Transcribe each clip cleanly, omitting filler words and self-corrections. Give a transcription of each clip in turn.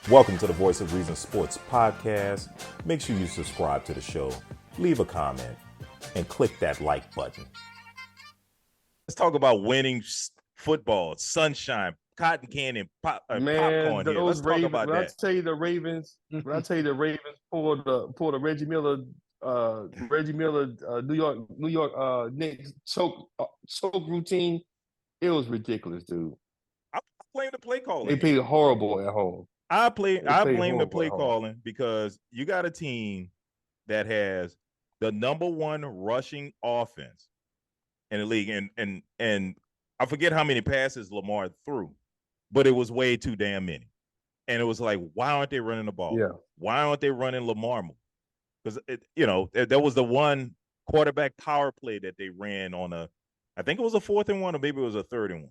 Welcome to the Voice of Reason Sports Podcast. Make sure you subscribe to the show, leave a comment, and click that like button. Let's talk about winning football, sunshine, cotton candy, popcorn here. Let's talk about that. When I tell you the Ravens pulled the Reggie Miller, New York Knicks choke routine, it was ridiculous, dude. I blame the play calling. They played horrible at home. I blame the play calling because you got a team that has the number one rushing offense in the league, and I forget how many passes Lamar threw, but it was way too damn many. And it was like, why aren't they running the ball? Yeah. Why aren't they running Lamar more? Because there was the one quarterback power play that they ran on I think it was a 4th and 1, or maybe it was a 3rd and 1,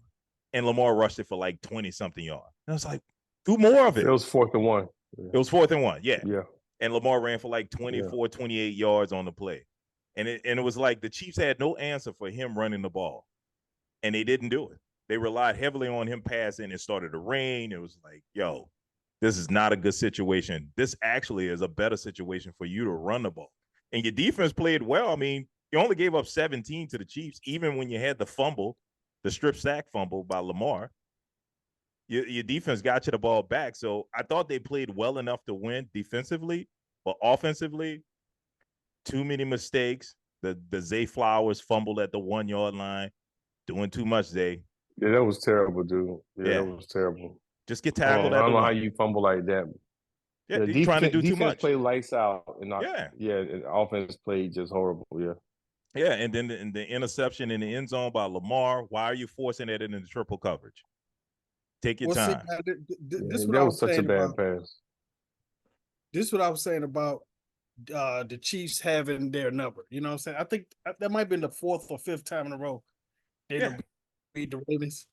and Lamar rushed it for like 20 something yards. And I was like, do more of it. It was 4th and 1. Yeah. It was 4th and 1. Yeah. Yeah. And Lamar ran for like 24, 28 yards on the play. And it was like the Chiefs had no answer for him running the ball. And they didn't do it. They relied heavily on him passing. It started to rain. It was like, yo, this is not a good situation. This actually is a better situation for you to run the ball. And your defense played well. I mean, you only gave up 17 to the Chiefs, even when you had the fumble, the strip sack fumble by Lamar. Your defense got you the ball back. So I thought they played well enough to win defensively, but offensively, too many mistakes. The Zay Flowers fumbled at the 1 yard line, doing too much, Zay. Yeah, that was terrible, dude. Yeah, that was terrible. Just get tackled. I don't know how you fumble like that. Yeah, you're trying to do too much. Defense played lights out, and offense played just horrible. Yeah. Yeah, and then the interception in the end zone by Lamar. Why are you forcing it into triple coverage? Take your time. That was such a bad pass. This is what I was saying about the Chiefs having their number. You know what I'm saying? I think that might have been the 4th or 5th time in a row they beat the Ravens.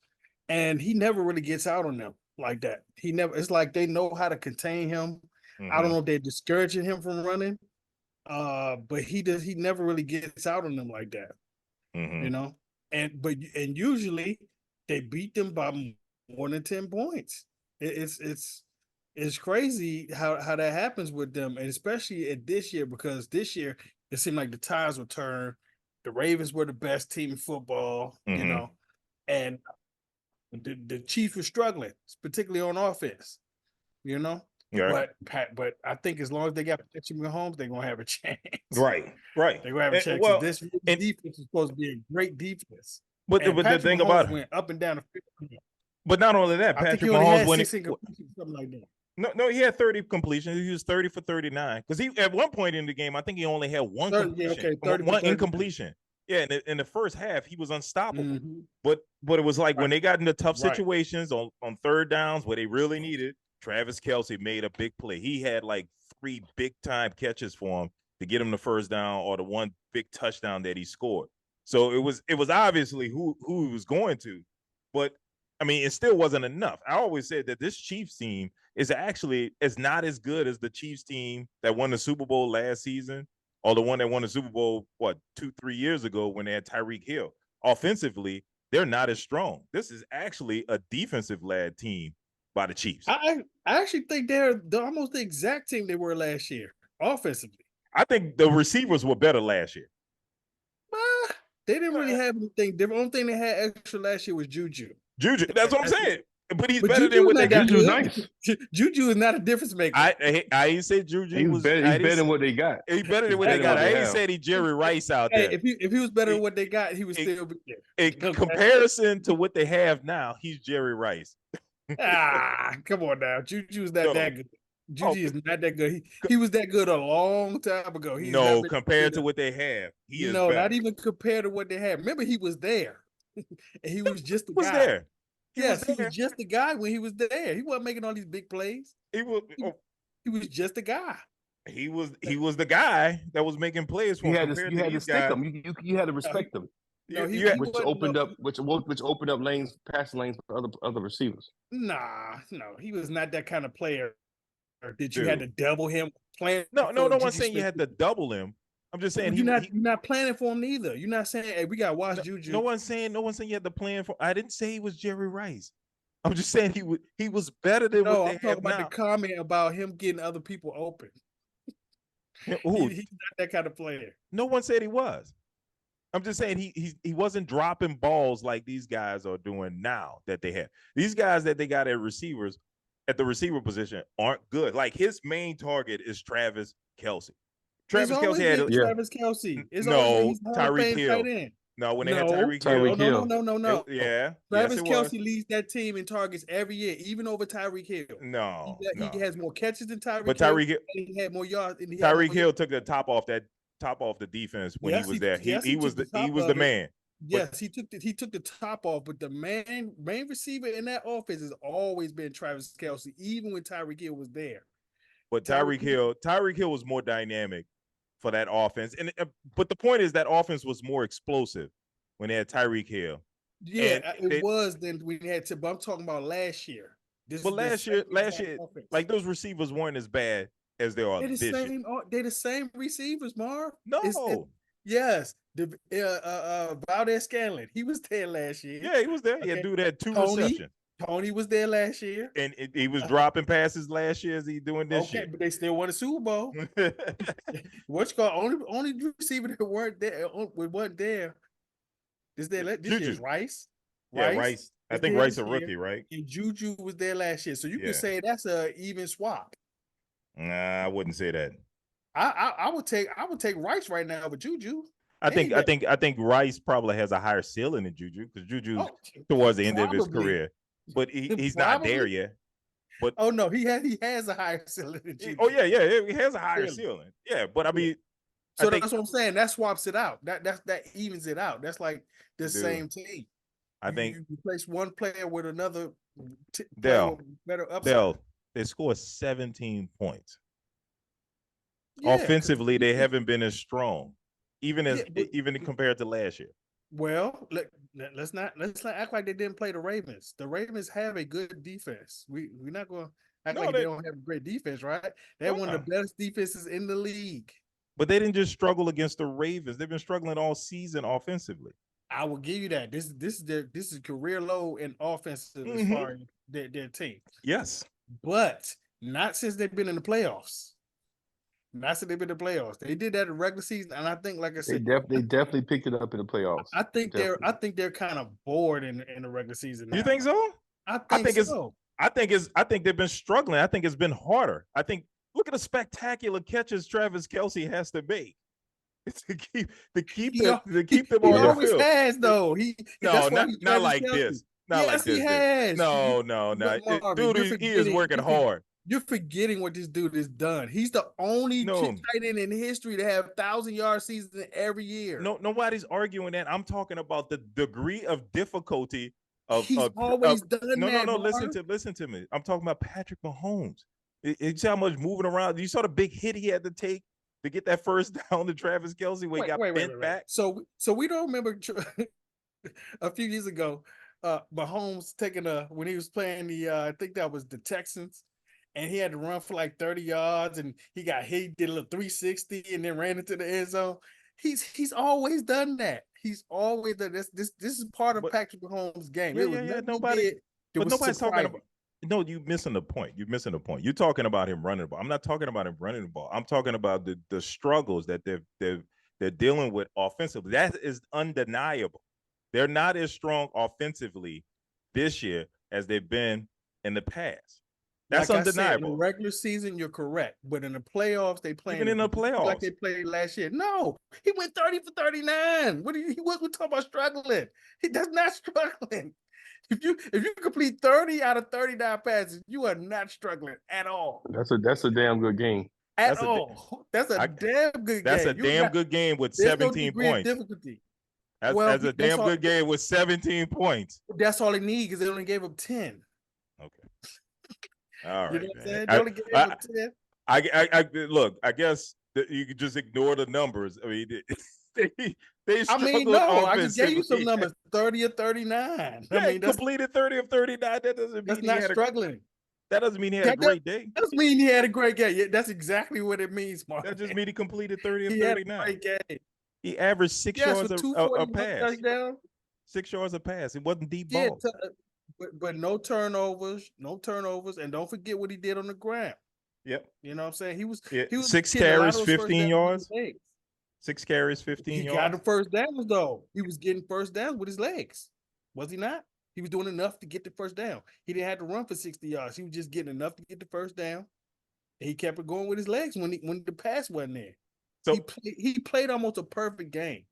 And he never really gets out on them like that. It's like they know how to contain him. Mm-hmm. I don't know if they're discouraging him from running. But he never really gets out on them like that. Mm-hmm. You know? And usually they beat them by more than 10 points. It's crazy how that happens with them, and especially at this year, because this year it seemed like the tides were turned. The Ravens were the best team in football, mm-hmm. And the Chiefs were struggling, particularly on offense, Yeah. But I think as long as they got Patrick Mahomes, they're gonna have a chance. Right. They're gonna have a chance. Well, this defense is supposed to be a great defense. But the thing Mahomes about went up and down the field. But not only that, Patrick Mahomes went something like that. No, he had 30 completions. He was 30 for 39. Because he at one point in the game, I think he only had one completion, one incompletion. Yeah, in the first half, he was unstoppable. Mm-hmm. But it was like when they got into tough situations on 3rd downs where they really needed, Travis Kelce made a big play. He had like 3 big-time catches for him to get him the first down, or the one big touchdown that he scored. So it was obviously who he was going to. But I mean, it still wasn't enough. I always said that this Chiefs team is not as good as the Chiefs team that won the Super Bowl last season, or the one that won the Super Bowl, 2-3 years ago when they had Tyreek Hill. Offensively, they're not as strong. This is actually a defensive-led team by the Chiefs. I actually think they're almost the exact team they were last year, offensively. I think the receivers were better last year. They didn't really have anything different. The only thing they had extra last year was Juju. That's what I'm saying. But he's better than what they got. Juju's nice. Juju is not a difference maker. I ain't say Juju was better. He's better than what they got. He's better than what they got. I ain't said he Jerry Rice out there. If he was better than what they got, he would still be there. In comparison to what they have now, he's Jerry Rice. Come on now. Juju's not that good. Juju is not that good. He was that good a long time ago. Compared to what they have, he is better. Not even compared to what they have. Remember, he was there, and he was just the guy. There. He was just the guy when he was there. He wasn't making all these big plays. He was just the guy. He was the guy that was making plays for him. You had to stick him. You had to respect him. Which opened up passing lanes for other receivers. No, he was not that kind of player. Did you had to double him playing? No one's saying you had to double him. I'm just saying you're not planning for him either. You're not saying, hey, we gotta watch Juju. No one's saying you had to plan for. I didn't say he was Jerry Rice. I'm just saying he was better than No, what I'm they talking have about now. the comment about him getting other people open. He's not that kind of player. No one said he was. I'm just saying he wasn't dropping balls like these guys are doing now that they have. These guys that they got at the receiver position aren't good. Like his main target is Travis Kelce. Travis Kelce had Travis Kelce. It's no Tyreek Hill. No, when they had Tyreek Hill. No. Yeah. Travis yes, Kelce leads that team in targets every year, even over Tyreek Hill. No. He has more catches than Tyreek but Hill. Tyreek Hill, He had more yards. Tyreek Hill took the top off the defense when he was there. He was the man. Yes, he took the top off, but the main receiver in that offense has always been Travis Kelce, even when Tyreek Hill was there. But Tyreek Hill was more dynamic for that offense. But the point is that offense was more explosive when they had Tyreek Hill. Yeah, it was then we had to, but I'm talking about last year. Last year, like those receivers weren't as bad as they are this year. They're the same receivers, Marv. No. Yes. Valdez Scanlon, he was there last year. Yeah, he was there. Yeah, dude had 2 receptions. Tony was there last year. And he was dropping passes last year as he doing this year. But they still won a Super Bowl. What's called only receiver that weren't there. This year's Rice. Yeah, Rice. I think Rice a rookie, right? And Juju was there last year. So you can say that's a even swap. Nah, I wouldn't say that. I would take Rice right now over Juju. I think Rice probably has a higher ceiling than Juju because Juju's towards the end of his career. But he's not there yet. But no, he has a higher ceiling than Juju. Oh yeah, he has a higher ceiling. Yeah, but I mean, so that's what I'm saying. That swaps it out. That evens it out. That's like the same team. I think you replace one player with another player with better upside. They scored 17 points. Yeah, offensively, they haven't been as strong, even compared to last year. Well, let's not act like they didn't play the Ravens. The Ravens have a good defense. We're not going to act like they don't have a great defense, right? They have one of the best defenses in the league. But they didn't just struggle against the Ravens. They've been struggling all season offensively. I will give you that. This is career low in offensive as far as their team. Yes, but not since they've been in the playoffs. Not since they've been in the playoffs. They did that in the regular season, and I think, like I said, they definitely picked it up in the playoffs. I think they're kind of bored in the regular season now. You think so? I think so. I think they've been struggling. I think it's been harder. I think look at the spectacular catches Travis Kelce has to make. To keep them on the field. He always has, though. Not like this. Not like this. He has. No. Dude, he is working hard. You're forgetting what this dude has done. He's the only tight end in history to have 1,000-yard seasons every year. No, nobody's arguing that. I'm talking about the degree of difficulty of. He's always done that. No. Listen to me. I'm talking about Patrick Mahomes. You see how much moving around. You saw the big hit he had to take to get that first down to Travis Kelce when he got bent back. So we don't remember a few years ago, Mahomes taking when he was playing I think that was the Texans. And he had to run for like 30 yards, and he got hit. He did a little 360, and then ran into the end zone. He's always done that. He's always done this. This is part of Patrick Mahomes' game. Nobody's talking about. No, you're missing the point. You're You're talking about him running the ball. I'm not talking about him running the ball. I'm talking about the struggles that they're dealing with offensively. That is undeniable. They're not as strong offensively this year as they've been in the past. That's like undeniable. I said, in the regular season, you're correct, but in the playoffs, they play even in the playoffs like they played last year. No, he went 30 for 39. He wasn't talking about struggling. That's not struggling. If you complete 30 out of 39 passes, you are not struggling at all. That's a damn good game. That's a damn good game. That's a damn good game with 17 points. Difficulty. That's a damn good game with 17 points. That's all they need because they only gave up 10. Okay. All right. You know what I'm saying? They only gave up 10. I look, I guess you could just ignore the numbers. I mean, I just gave you some numbers, 30 or 39. Yeah, he completed 30 of 39. That doesn't mean he's not struggling. That doesn't mean he had a great day. That doesn't mean he had a great game. Yeah, that's exactly what it means, Mark. That just means he completed 30 of 39. Had a great game. He averaged 6 yards a pass. 6 yards a pass. It wasn't deep ball. but no turnovers, and don't forget what he did on the ground. Yep. You know what I'm saying? He was 6 getting a lot carries, of those first 15 downs with yards. his legs. 6 carries, 15 He yards. got the first downs though. He was getting first downs with his legs. Was he not? He was doing enough to get the first down. He didn't have to run for 60 yards. He was just getting enough to get the first down. And he kept it going with his legs when the pass wasn't there. So he played almost a perfect game.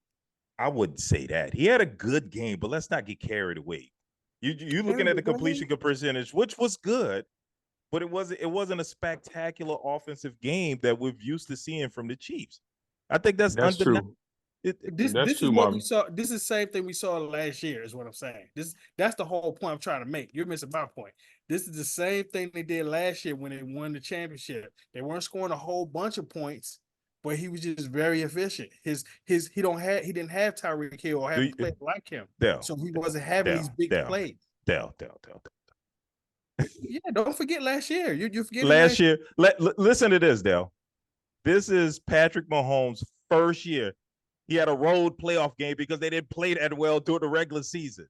I wouldn't say that. He had a good game, but let's not get carried away. You looking at the completion percentage, which was good, but it wasn't a spectacular offensive game that we're used to seeing from the Chiefs. I think that's true. This is what we saw. This is the same thing we saw last year, is what I'm saying. That's the whole point I'm trying to make. You're missing my point. This is the same thing they did last year when they won the championship. They weren't scoring a whole bunch of points, but he was just very efficient. He didn't have Tyreek Hill or have a player like him. So he wasn't having these big plays. Dell. Yeah, don't forget last year. You forget last year. Listen to this, Dell. This is Patrick Mahomes' first year. He had a road playoff game because they didn't play that well during the regular season.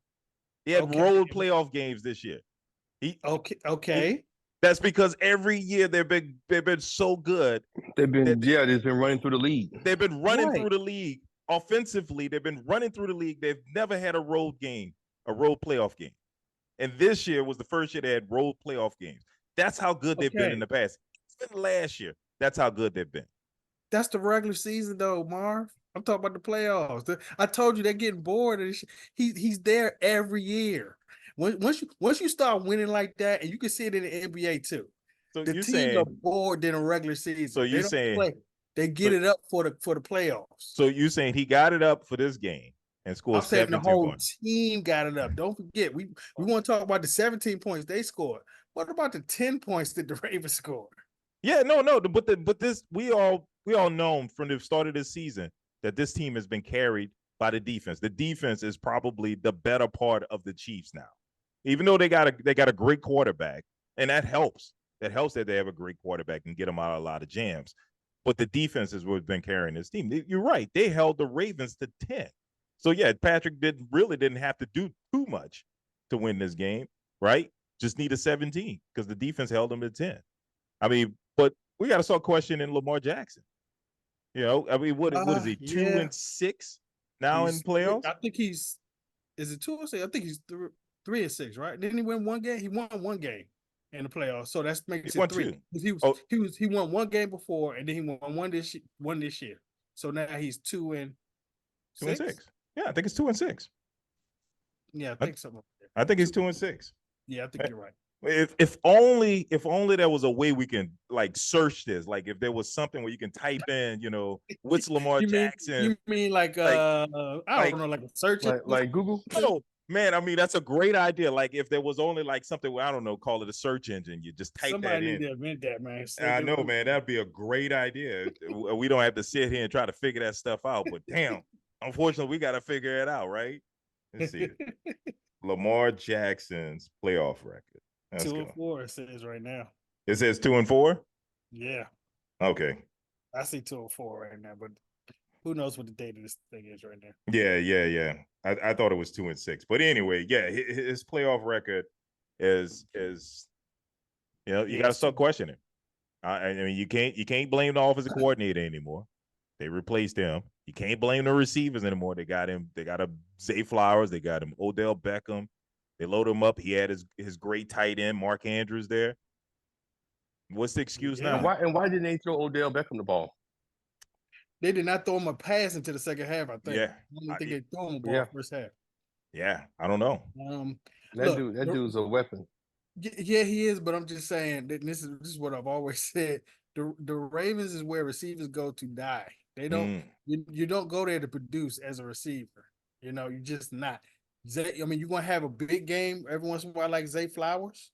He had road playoff games this year. That's because every year they've been so good. They've been running through the league. They've been running through the league offensively. They've been running through the league. They've never had a road playoff game. And this year was the first year they had road playoff games. That's how good they've been in the past. Even last year, that's how good they've been. That's the regular season, though, Marv. I'm talking about the playoffs. I told you they're getting bored. He's there every year. Once you start winning like that, and you can see it in the NBA too. So the teams are bored in a regular season. So you're saying they get it up for the playoffs. So you're saying he got it up for this game and scored 17 points. The whole team got it up. Don't forget, we want to talk about the 17 points they scored. What about the 10 points that the Ravens scored? Yeah, no, but this we all know from the start of this season that this team has been carried by the defense. The defense is probably the better part of the Chiefs now. Even though they got a great quarterback, and that helps. That helps that they have a great quarterback and get them out of a lot of jams. But the defense is what's been carrying this team. You're right. They held the Ravens to 10. So yeah, Patrick didn't have to do too much to win this game, right? Just needed 17 because the defense held them to 10. I mean, but we got to start questioning Lamar Jackson. You know, I mean, what is he, 2-6 now in playoffs? I think is it 2 or 6? I think he's 3-6, right? Didn't he win one game? He won one game in the playoffs, so that's makes it 3. He won one game before, and then he won one this year. So now he's 2-6. Yeah, I think it's 2-6. Yeah, I think so. I think it's 2-6. Yeah, I think you're right. If only there was a way we can like search this, like if there was something where you can type in, you know, what's Lamar Jackson? You mean like I don't know, like a search like Google? No, man, I mean that's a great idea. Like if there was only like something where I don't know, call it a search engine. You just type that in. Somebody need to invent that, man. I know, man. That'd be a great idea. We don't have to sit here and try to figure that stuff out. But damn, unfortunately, we got to figure it out, right? Let's see. Lamar Jackson's playoff record. 2-4 it says right now. It says 2-4? Yeah. Okay. I see 2-4 right now, but who knows what the date of this thing is right now. Yeah. I thought it was 2-6. But anyway, yeah, his playoff record is you know, you got to start questioning. I mean, you can't blame the offensive coordinator anymore. They replaced him. You can't blame the receivers anymore. They got him Zay Flowers, they got him Odell Beckham. They load him up. He had his great tight end, Mark Andrews, there. What's the excuse now? And why didn't they throw Odell Beckham the ball? They did not throw him a pass into the second half, I think. Yeah. I don't think they threw him a ball first half. Yeah, I don't know. That dude's a weapon. Yeah, he is, but I'm just saying that this is what I've always said. The Ravens is where receivers go to die. They don't you don't go there to produce as a receiver. You know, you're just not. You're going to have a big game every once in a while like Zay Flowers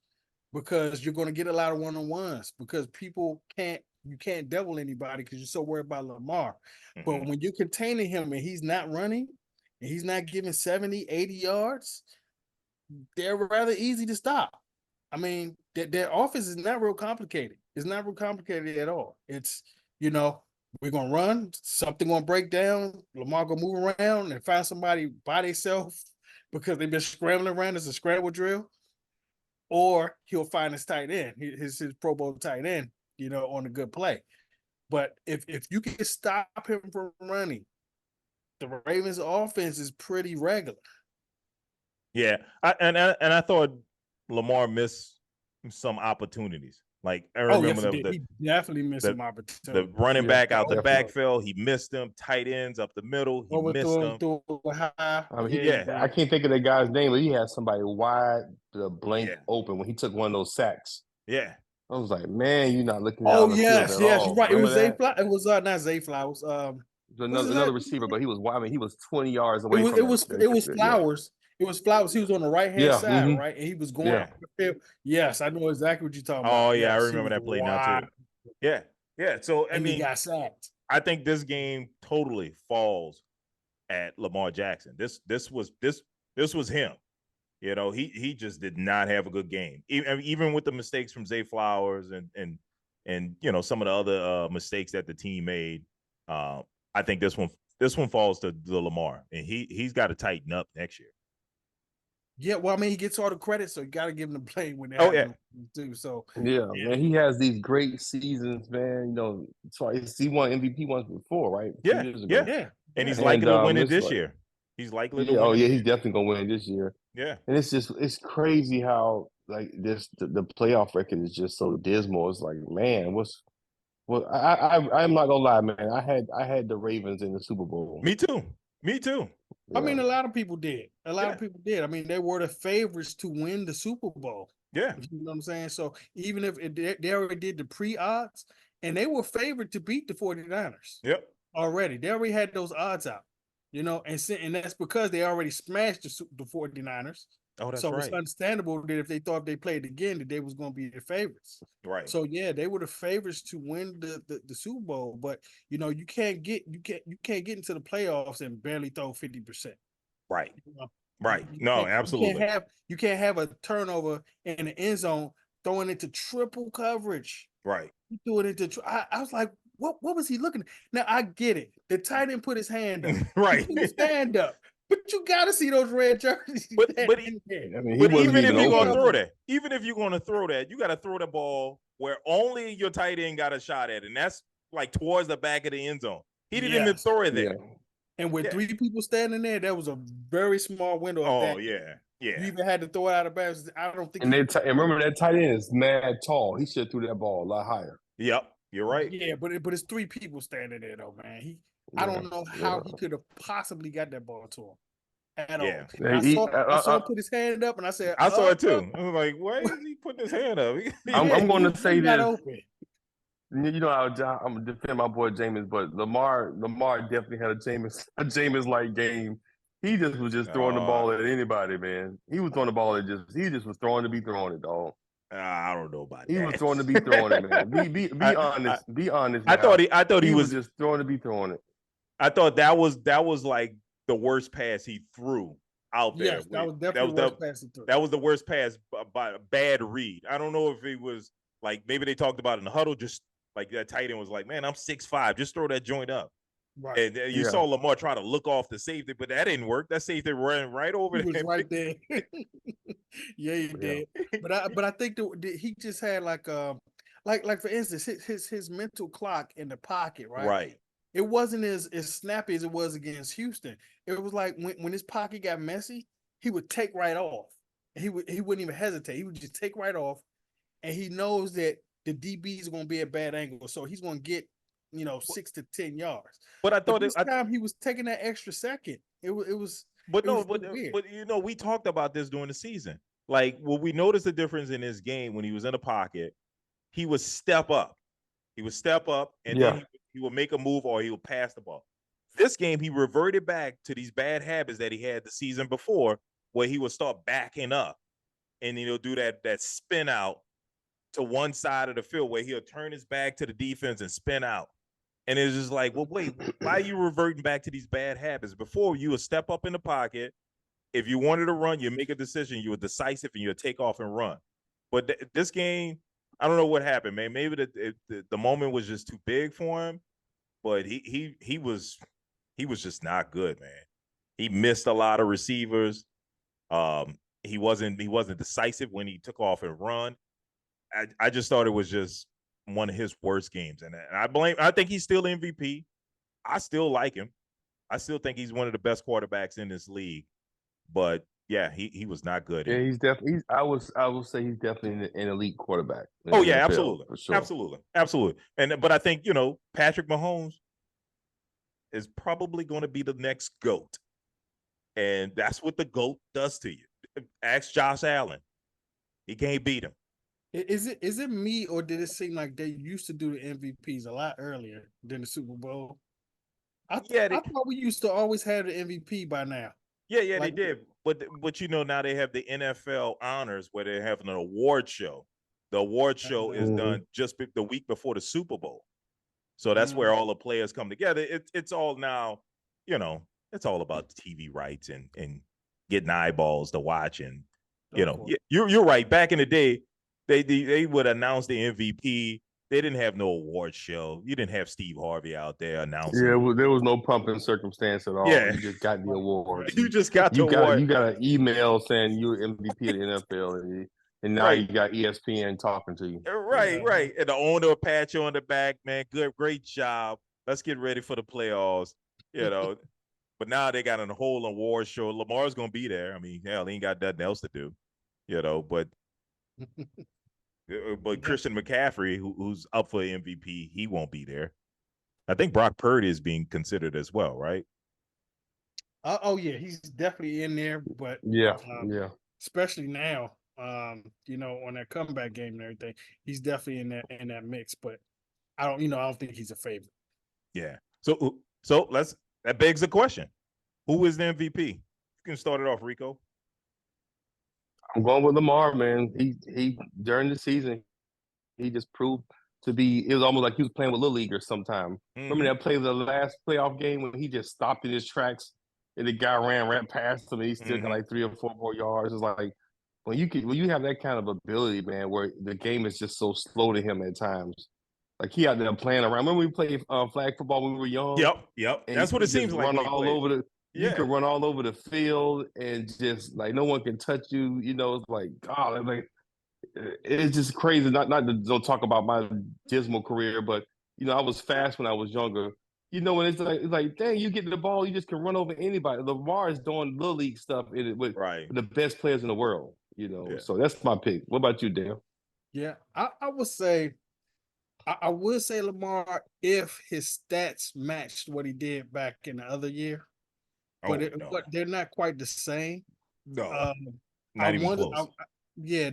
because you're going to get a lot of one-on-ones because you can't double anybody because you're so worried about Lamar. Mm-hmm. But when you're containing him and he's not running and he's not giving 70, 80 yards, they're rather easy to stop. I mean, their offense is not real complicated. It's not real complicated at all. It's, you know, we're going to run, something going to break down, Lamar going to move around and find somebody by themselves because they've been scrambling around. It's a scramble drill. or he'll find his tight end, his Pro Bowl tight end, on a good play. But if you can stop him from running, the Ravens' offense is pretty regular. Yeah, I thought Lamar missed some opportunities. Like I remember he definitely missed some opportunities. The running back out the backfield, he missed them. Tight ends up the middle, he missed them. I mean, I can't think of that guy's name, but he had somebody wide, blank open when he took one of those sacks. Yeah, I was like, man, you're not looking. Yes, you're right. It was Zay Flowers. It was not Zay Flowers. Another receiver, but he was wide. I mean, he was 20 yards away. It was Flowers. It was Flowers. He was on the right hand side, right, and he was going. Yes, I know exactly what you're talking about. Oh yeah, I remember that play now too. Yeah. So I mean, he got sacked. I think this game totally falls at Lamar Jackson. This was him. He just did not have a good game. Even with the mistakes from Zay Flowers and some of the other mistakes that the team made. I think this one falls to Lamar, and he's got to tighten up next year. Yeah, well, I mean, he gets all the credit, so you got to give him the play when they have to. So man, he has these great seasons, man. He won MVP once before, right? Yeah. And he's likely to win it this year. He's likely to win. Oh yeah, he's definitely gonna win it this year. Yeah, and it's crazy how like the playoff record is just so dismal. It's like, man, I'm not gonna lie, man. I had the Ravens in the Super Bowl. Me too. I mean, a lot of people did. A lot of people did. I mean, they were the favorites to win the Super Bowl. Yeah. You know what I'm saying? So even if they already did the pre-odds, and they were favored to beat the 49ers. Yep. Already. They already had those odds out. And that's because they already smashed the 49ers. Oh, that's so right. It's understandable that if they thought they played again, that they was going to be the favorites. Right. So yeah, they were the favorites to win the Super Bowl, but you can't get into the playoffs and barely throw 50%. Right. Right. No, absolutely. You can't have a turnover in the end zone throwing it to triple coverage. Right. You threw it into. I was like, what was he looking at? Now I get it. The tight end put his hand up. Right. He put his stand up. But you gotta see those red jerseys. But even if you're gonna throw that, you gotta throw the ball where only your tight end got a shot at, and that's like towards the back of the end zone. He didn't even throw it there. And with 3 people standing there, that was a very small window. Oh yeah. You even had to throw it out of bounds. I don't think. And remember that tight end is mad tall. He should have threw that ball a lot higher. Yep, you're right. Yeah, but it's 3 people standing there though, man. I don't know how he could have possibly got that ball to him at all. I saw him put his hand up, and I said, I saw it too. I was like, why is he putting his hand up? I'm going to say this. I'm gonna defend my boy Jameis, but Lamar definitely had a Jameis like game. He just was throwing the ball at anybody, man. He was throwing the ball he just was throwing to be throwing it, dog. I don't know about that. He was throwing to be throwing it, man. Be honest. Be honest. I thought he was just throwing to be throwing it. I thought that was like the worst pass he threw out there. Yes, that was definitely the worst pass he threw. That was the worst pass by a bad read. I don't know if it was like maybe they talked about it in the huddle, just like that tight end was like, man, I'm 6'5", just throw that joint up. Right. And you saw Lamar try to look off the safety, but that didn't work. That safety ran right over him. He was right there. Yeah, he did. But I think he just had like for instance, his mental clock in the pocket, right? Right. It wasn't as snappy as it was against Houston. It was like when his pocket got messy, he would take right off. He wouldn't even hesitate. He would just take right off, and he knows that the DBs are going to be at bad angle, so he's going to get 6 to 10 yards. But I thought this time he was taking that extra second. It was. But we talked about this during the season. Like, we noticed the difference in his game when he was in the pocket. He would step up. And then he would make a move or he would pass the ball. This game, he reverted back to these bad habits that he had the season before, where he would start backing up and he'll do that spin out to one side of the field where he'll turn his back to the defense and spin out. And it's just like, well, wait, why are you reverting back to these bad habits? Before, you would step up in the pocket. If you wanted to run, you make a decision. You were decisive and you would take off and run. But this game, I don't know what happened, man. Maybe the moment was just too big for him. But he was just not good, man. He missed a lot of receivers. He wasn't decisive when he took off and run. I just thought it was just one of his worst games. And I think he's still MVP. I still like him. I still think he's one of the best quarterbacks in this league. But yeah, he was not good. Yeah, he's definitely. I would say he's definitely an elite quarterback. Oh yeah, NFL, absolutely, for sure. absolutely. But I think Patrick Mahomes is probably going to be the next GOAT, and that's what the GOAT does to you. Ask Josh Allen; he can't beat him. Is it me, or did it seem like they used to do the MVPs a lot earlier than the Super Bowl? I thought we used to always have the MVP by now. Yeah, they did. But now they have the NFL honors where they have an award show. The award show is done just the week before the Super Bowl. So that's where all the players come together. It's all now, it's all about TV rights and getting eyeballs to watch. And, you're right. Back in the day, they would announce the MVP. They didn't have no award show. You didn't have Steve Harvey out there announcing. Yeah, there was no pumping circumstance at all. Yeah. You just got the award. You just got the award. You got an email saying you're MVP of the NFL, and now you got ESPN talking to you. Right. And the owner will pat you on the back, man. Great job. Let's get ready for the playoffs. But now they got a whole award show. Lamar's gonna be there. I mean, hell, he ain't got nothing else to do. But Christian McCaffrey, who's up for MVP, he won't be there. I think Brock Purdy is being considered as well, right? Oh yeah, he's definitely in there. But yeah, especially now, on that comeback game and everything, he's definitely in that mix. But I don't think he's a favorite. Yeah. So that begs the question: who is the MVP? You can start it off, Rico. I'm going with Lamar, man. He during the season, he just proved to be. It was almost like he was playing with Little Leaguers sometime. Remember that play, the last playoff game when he just stopped in his tracks and the guy ran past him and he still got like 3 or 4 more yards. It's like when you have that kind of ability, man, where the game is just so slow to him at times. Like he out there playing around. Remember we played flag football when we were young? Yep. That's what it seems like. You can run all over the field and just like no one can touch you. It's like, God, it's just crazy. Not to don't talk about my dismal career, but I was fast when I was younger. When it's like, dang, you get the ball, you just can run over anybody. Lamar is doing little league stuff with the best players in the world. So that's my pick. What about you, Dan? Yeah, I would say. I would say Lamar if his stats matched what he did back in the other year. But they're not quite the same. No, not even close. They're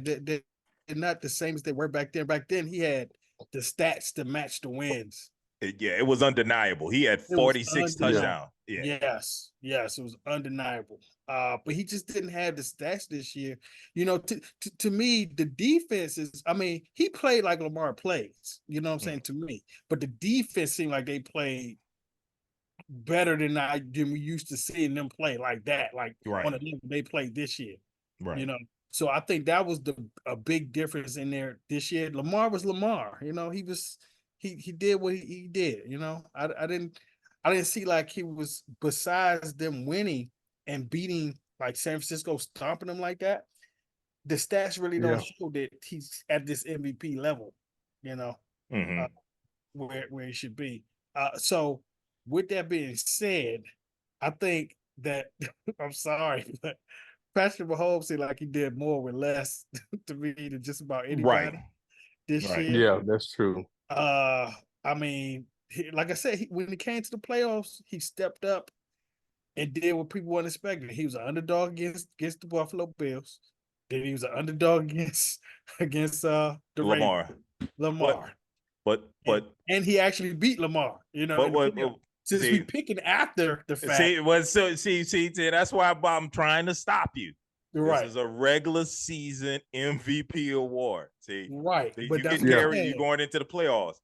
not the same as they were back then. Back then, he had the stats to match the wins. It was undeniable. He had 46 touchdowns. Yeah. Yes, it was undeniable. But he just didn't have the stats this year. To me, the defense is. I mean, he played like Lamar plays. You know what I'm saying to me. But the defense seemed like they played better than we used to seeing them play like that, on the level they played this year. Right. So I think that was a big difference in there this year. Lamar was Lamar. He did what he did. I didn't see like he was, besides them winning and beating like San Francisco, stomping them like that. The stats really don't show that he's at this MVP level. Where he should be. So. With that being said, I think that I'm sorry, but Patrick Mahomes seemed like he did more with less to me than just about anybody this year. Yeah, that's true. I mean, like I said, when it came to the playoffs, he stepped up and did what people weren't expecting. He was an underdog against the Buffalo Bills. Then he was an underdog against the Lamar. But he actually beat Lamar. Since we picking after the fact. See, that's why I'm trying to stop you. Right. This is a regular season MVP award. See, right. But you get carried, you're going into the playoffs.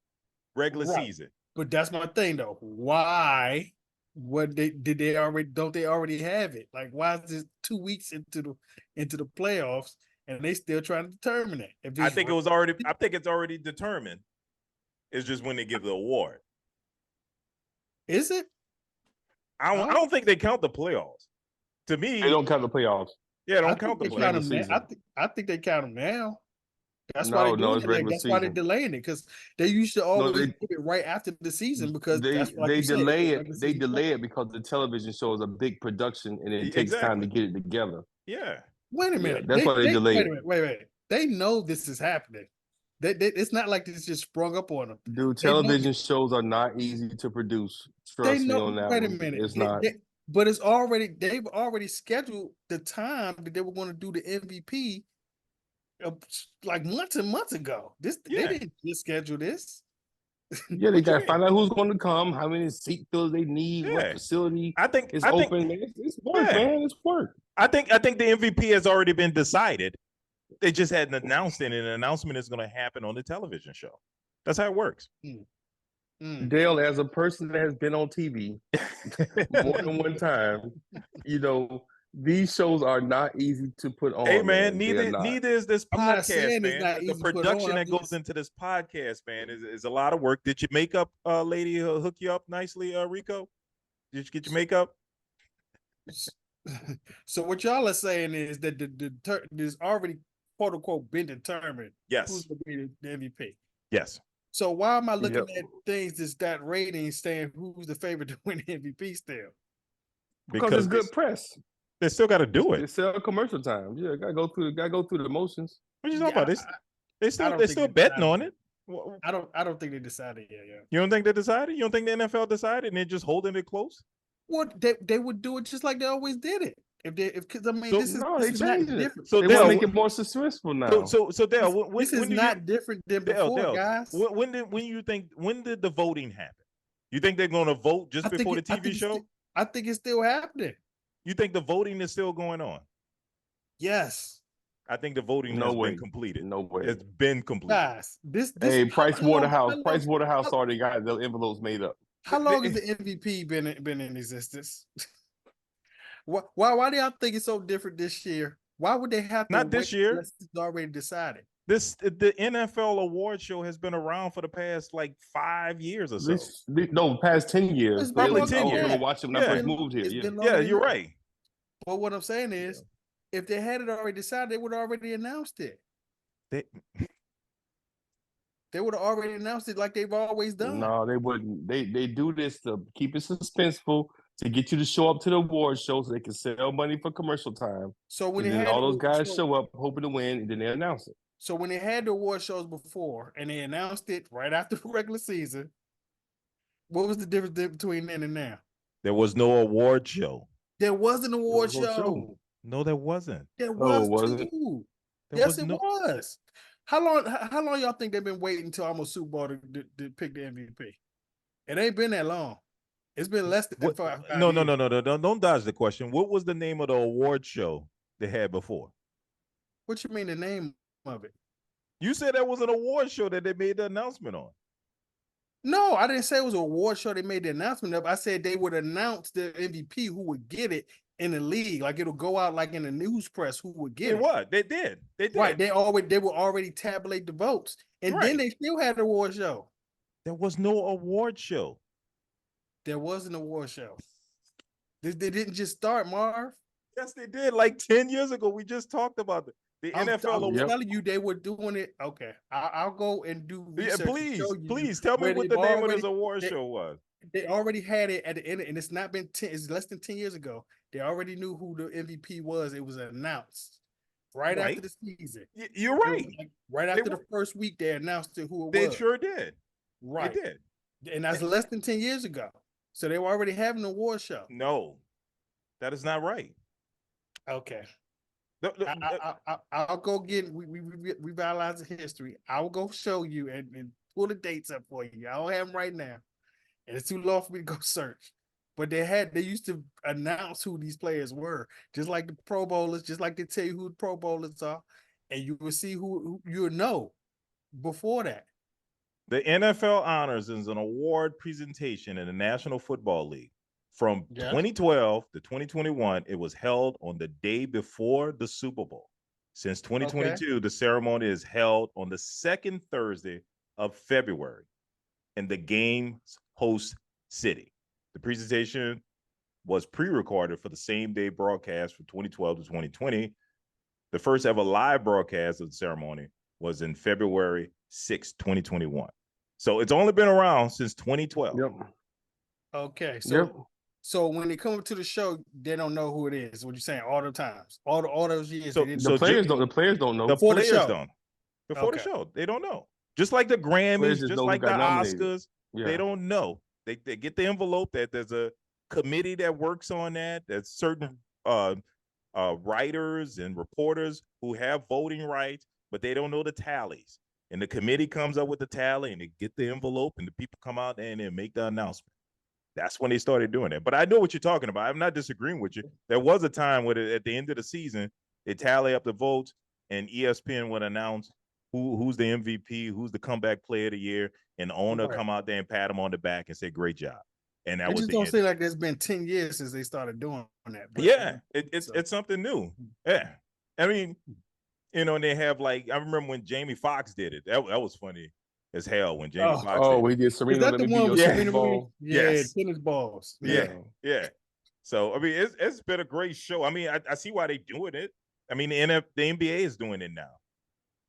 Regular season. But that's my thing though. Why? Don't they already have it? Like, why is this 2 weeks into the playoffs and they still trying to determine it? I think it's already determined. It's just when they give the award. Is it? I don't think they count the playoffs. To me, they don't count the playoffs. Yeah, I don't count think the they play. count them now. season. I think they count them now. That's why No, they're doing it's it. regular That's why they're season. delaying it, because they used to always they- do it right after the season, because that's like They you said, delay it's it. regular They season delay football. it because the television show is a big production and it takes time to Exactly. get it together. Yeah. Wait a Yeah, minute. that's why they delay wait it. a minute. Wait. They know this is happening. It's not like this just sprung up on them. Dude, They know television shows are not easy to produce. They Trust me know. on that Wait a one. minute. It's not. But it's already. They've already scheduled the time that they were going to do the MVP, like months and months ago. They didn't just schedule this. Yeah, they What you got to mean? find out who's going to come, how many seat fills they need, what Yeah. facility I think is I think open. Man, it's work, yeah. man. It's work. I think the MVP has already been decided. They just hadn't announced it, and an announcement is going to happen on the television show. That's how it works. Dale, as a person that has been on TV more than one time, these shows are not easy to put on. Hey man, neither is this I'm not podcast, saying man. it's not The easy to put production on. that goes into this podcast, man, is a lot of work. Did your makeup lady hook you up nicely, Rico? Did you get your makeup? So what y'all are saying is that there's already quote unquote been determined Yes. who's going to be the MVP. Yes. So why am I looking at things that rating saying who's the favorite to win the MVP still? Because it's good press. They still got to do it. They sell commercial time. Yeah, gotta go through the motions. What you talking about? They still betting on it. I don't think they decided yet. Yeah. You don't think they decided? You don't think the NFL decided and they're just holding it close? Well, they would do it just like they always did it. Because I mean, this is not different. So they want to make it more successful now. So Dale, this is not different than before, guys. When did the voting happen? You think they're going to vote just before the TV show? I think it's still happening. You think the voting is still going on? Yes. I think the voting has been completed. No way. It's been completed. Guys, Price Waterhouse already got the envelopes made up. How long has the MVP been in existence? Why do y'all think it's so different this year? Why would they have to not this year? It's already decided. The NFL award show has been around for the past like 5 years or so. Past 10 years. It's probably 10 years. I was watch them when I first moved here. Yeah, you're right. But what I'm saying is, if they had it already decided, they would have already announced it. They would have already announced it like they've always done. No, they wouldn't. They do this to keep it suspenseful, to get you to show up to the award show so they can sell money for commercial time. So when and then all those guys show up hoping to win, and then they announce it. So when they had the award shows before and they announced it right after the regular season, what was the difference between then and now? There was no award show. There was an award show. No, there wasn't. There was too. Yes, it was. How long y'all think they've been waiting until almost Super Bowl to pick the MVP? It ain't been that long. It's been less than 5 years. No. Don't dodge the question. What was the name of the award show they had before? What you mean the name of it? You said that was an award show that they made the announcement on. No, I didn't say it was an award show they made the announcement of. I said they would announce the MVP who would get it in the league. Like it'll go out like in the news press who would get it. What? They did. Right. They will already tabulate the votes. And then they still had an award show. There was no award show. There was an award show. They didn't just start, Marv. Yes, they did. Like 10 years ago. We just talked about it. The NFL. I'm telling you, they were doing it. Okay, I'll go and do research. Yeah, please tell me what the name of this award show was. They already had it at the end, and it's not been 10. It's less than 10 years ago. They already knew who the MVP was. It was announced right after the season. You're right. Right after the first week, they announced who it was. They sure did. Right. They did. And that's less than 10 years ago. So they were already having an award show. No, that is not right. Okay. I'll go get we revitalize the history. I will go show you and pull the dates up for you. I don't have them right now, and it's too long for me to go search. But they used to announce who these players were, just like the Pro Bowlers, just like they tell you who the Pro Bowlers are, and you will see who you'll know before that. The NFL Honors is an award presentation in the National Football League. From 2012 to 2021, it was held on the day before the Super Bowl. Since 2022, the ceremony is held on the second Thursday of February in the game's host city. The presentation was pre-recorded for the same day broadcast from 2012 to 2020. The first ever live broadcast of the ceremony was in February 6, 2021. So it's only been around since 2012. Yep. Okay. So when they come to the show, they don't know who it is. What you saying? All the times, all those years. So The players don't know. Before the show. don't. Before the show, they don't know. Just like the Grammys, just like the Oscars, they don't know. They get the envelope that there's a committee that works on that. There's certain writers and reporters who have voting rights, but they don't know the tallies. And the committee comes up with the tally, and they get the envelope, and the people come out there and then make the announcement. That's when they started doing that. But I know what you're talking about. I'm not disagreeing with you. There was a time where at the end of the season, they tally up the votes, and ESPN would announce who's the MVP, who's the comeback player of the year, and the owner come out there and pat him on the back and say, "Great job." And that was just don't say like there's been 10 years since they started doing that. But, yeah, it's something new. Yeah, I mean, and they have like I remember when Jamie Foxx did it. That was funny as hell when Jamie Foxx. Oh, we did Serena. Is that the one with Serena ball? Yeah, tennis balls. Yeah. So I mean, it's been a great show. I mean, I see why they're doing it. I mean, the NBA is doing it now,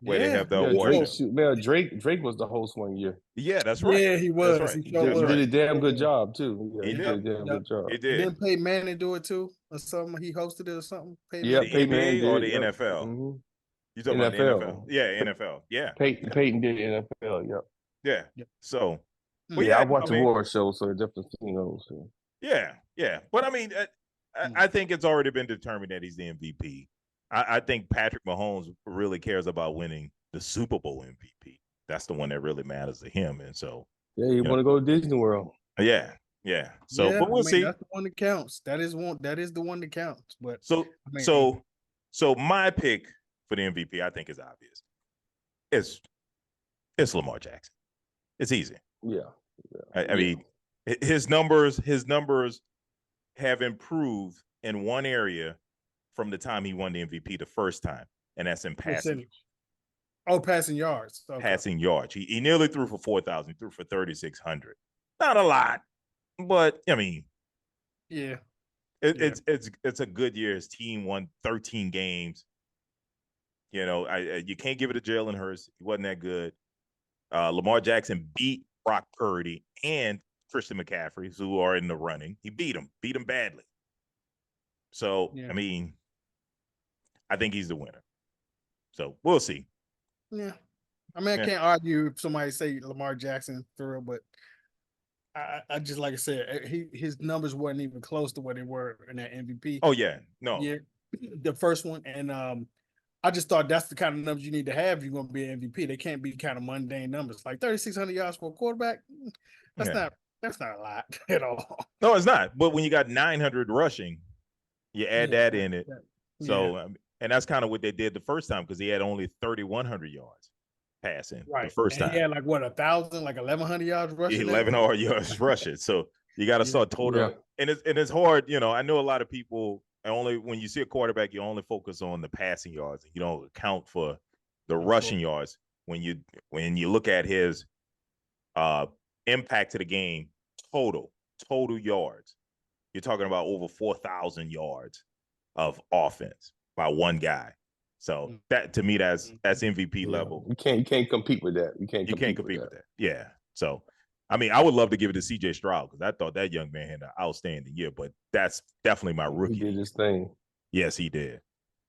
where they have the awards. Man, Drake was the host one year. Yeah, that's right. Yeah, he was. Right. He did a damn good job too. He did a damn good job. He did. Didn't Peyton Manning do it too, or something? He hosted it or something. Yeah, the NBA or the NFL. Mm-hmm. You talking about the NFL? Yeah, NFL. Yeah, Peyton did NFL. Yeah. So, well, I watch the war show, so it definitely So. Yeah. But I mean, I think it's already been determined that he's the MVP. I think Patrick Mahomes really cares about winning the Super Bowl MVP. That's the one that really matters to him. And so, he want to go to Disney World. Yeah. So, but we'll see. That's the one that counts. That is the one that counts. But so my pick for the MVP, I think, is obvious. It's Lamar Jackson. It's easy. Yeah. I mean, his numbers have improved in one area from the time he won the MVP the first time, and that's in passing. Passing yards. Okay. Passing yards. He nearly threw for 4,000. He threw for 3,600. Not a lot, but I mean, yeah. It's a good year. His team won 13 games. You can't give it to Jalen Hurts. He wasn't that good. Lamar Jackson beat Brock Purdy and Christian McCaffrey, who are in the running. He beat him badly. So, I mean, I think he's the winner. So we'll see. Yeah. I mean, I can't argue if somebody say Lamar Jackson through, but I just, like I said, his numbers weren't even close to what they were in that MVP. Oh, yeah. No. Yeah. The first one. And I just thought that's the kind of numbers you need to have if you're going to be an MVP. They can't be kind of mundane numbers. Like 3,600 yards for a quarterback, that's not a lot at all. No, it's not. But when you got 900 rushing, you add that in it. So, and that's kind of what they did the first time because he had only 3,100 yards passing the first time. He had 1,000, 1,100 yards rushing. 1,100 yards rushing. So you got to start total. Yeah. And it's hard. I know a lot of people when you see a quarterback, you only focus on the passing yards. You don't account for the rushing yards when you look at his impact to the game total yards. You're talking about over 4,000 yards of offense by one guy. So that to me, that's MVP level. You can't compete with that. You can't compete with that. Yeah. So I mean, I would love to give it to CJ Stroud because I thought that young man had an outstanding year, but that's definitely my rookie. He did his thing. Yes, he did.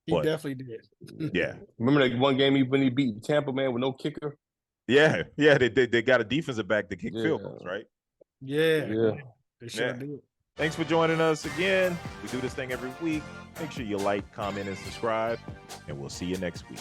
He definitely did. Yeah. Remember that one game when he beat Tampa, man, with no kicker? Yeah. They got a defensive back to kick field goals, right? Yeah. They sure did. Thanks for joining us again. We do this thing every week. Make sure you like, comment, and subscribe, and we'll see you next week.